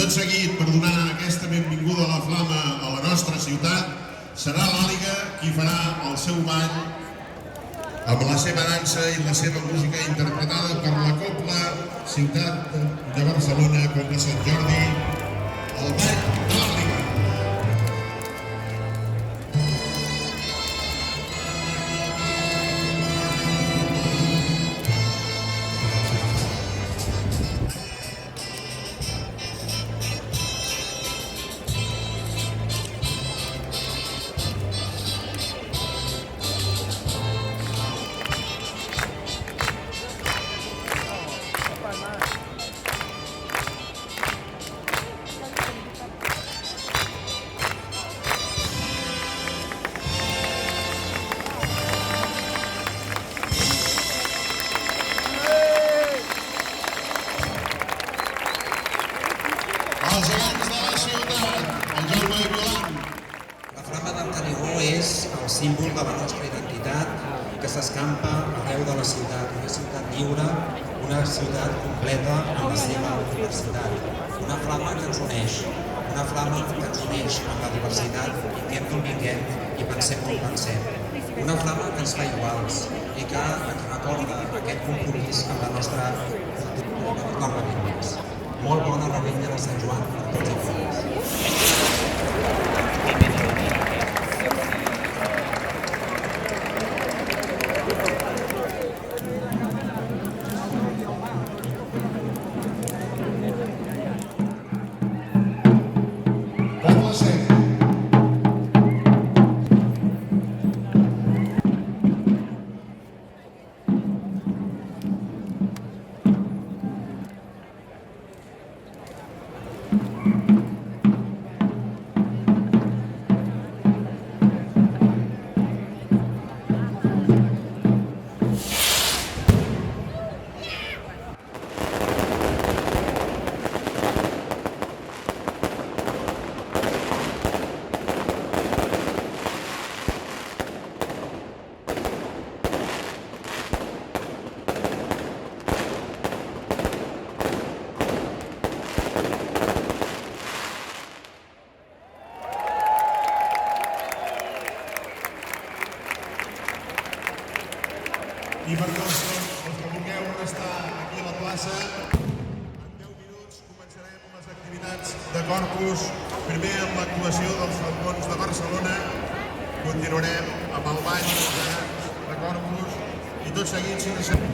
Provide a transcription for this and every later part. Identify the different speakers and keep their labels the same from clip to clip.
Speaker 1: tot seguit, per donar aquesta benvinguda a la flama a la nostra ciutat, serà l'Àliga qui farà el seu ball amb la seva dansa i la seva música interpretada per la Cobla Ciutat de Barcelona, Cobla Sant Jordi, el ball de l'Àliga. Els gegants de la ciutat, el Jaume i Violant.
Speaker 2: La flama del Canigó és el símbol de la nostra identitat que s'escampa arreu de la ciutat. Una ciutat lliure, una ciutat completa en la seva diversitat. Una flama que ens uneix, una flama que ens uneix amb la diversitat, vinguem d'on vinguem i pensem com pensem. Una flama que ens fa iguals i que ens recorda aquest compromís amb la nostra cultura, amb les revetlles. Molt bona revetlla de Sant Joan per tots els fills.
Speaker 1: Poble Sec. I per tots els que vulgueu estar aquí a la plaça, en 10 minuts començarem les activitats de Corpus, primer amb l'actuació dels Falcons de Barcelona, continuarem amb el ball de Corpus i tot seguint s'iniciarà.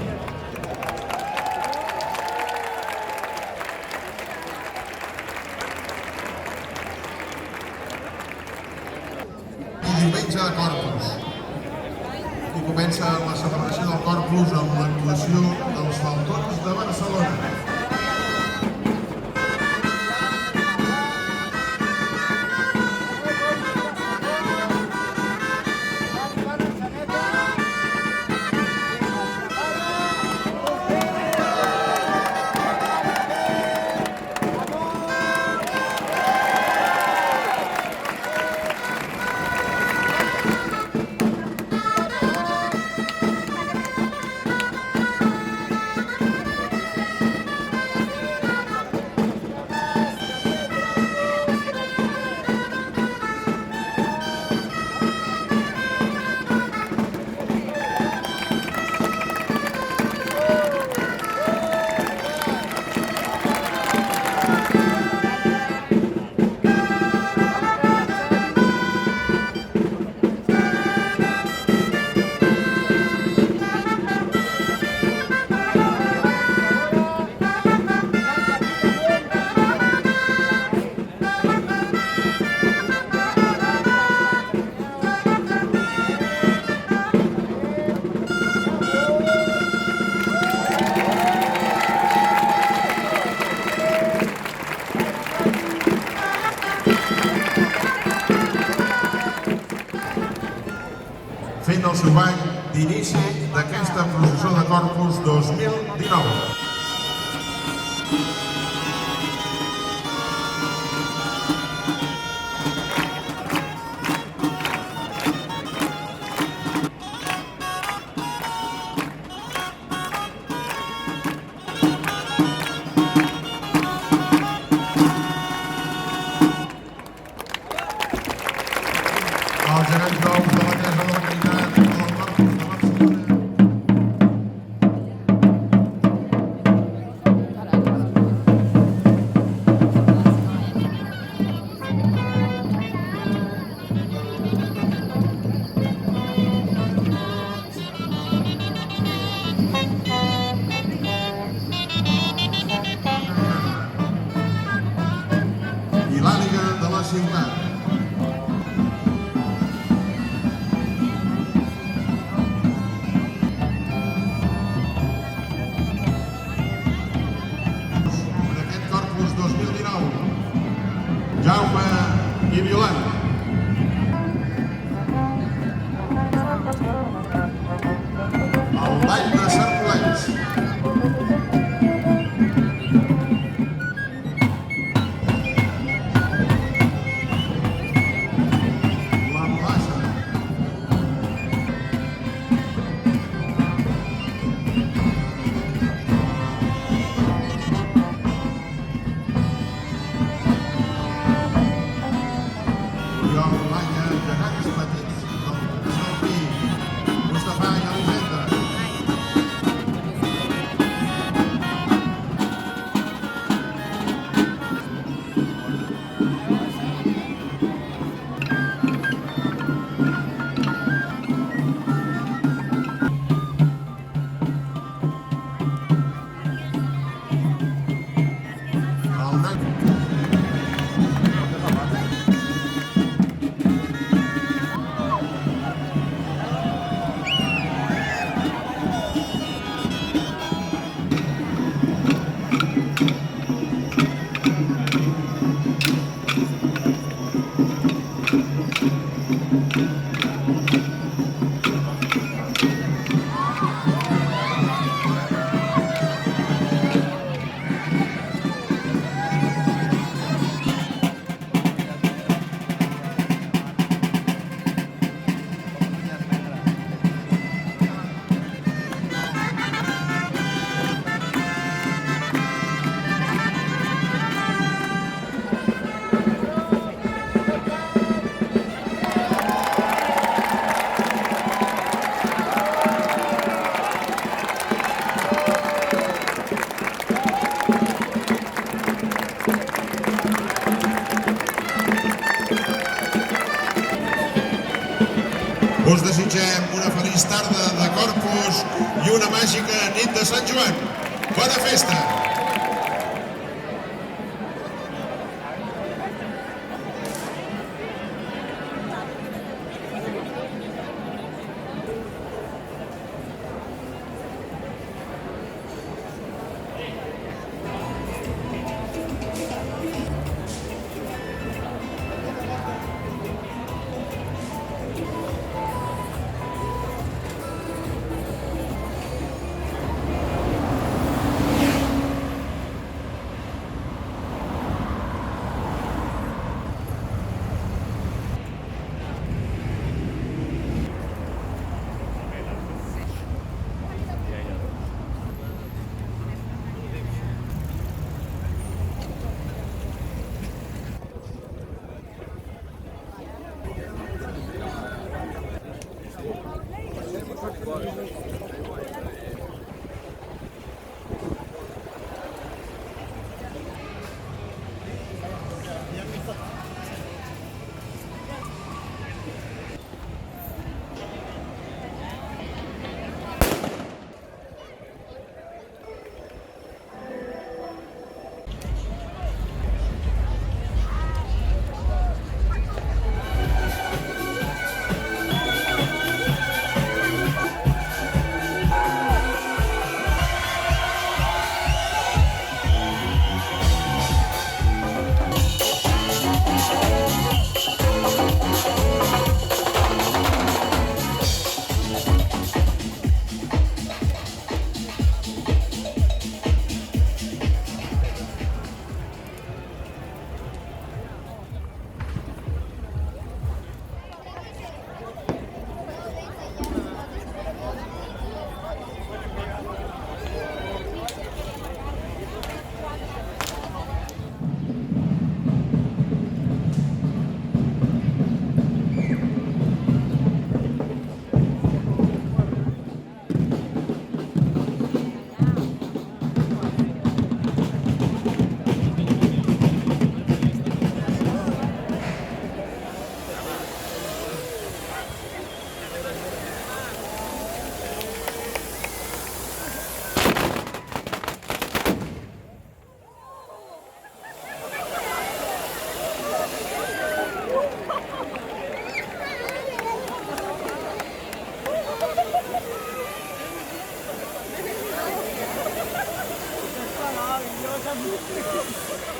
Speaker 1: I diumenge de Corpus. I comença la celebració del Corpus amb l'actuació dels Falcons de Barcelona. Fent el seu ball d'inici d'aquesta processó de Corpus 2019. Vall de Cerculets. La Plaça. Oriol Laia, gegants petits del professor Pi, Mustafà i Elisenda. El nen. Us desitgem una feliç tarda de Corpus i una màgica nit de Sant Joan. Bona festa!
Speaker 3: maravillosa.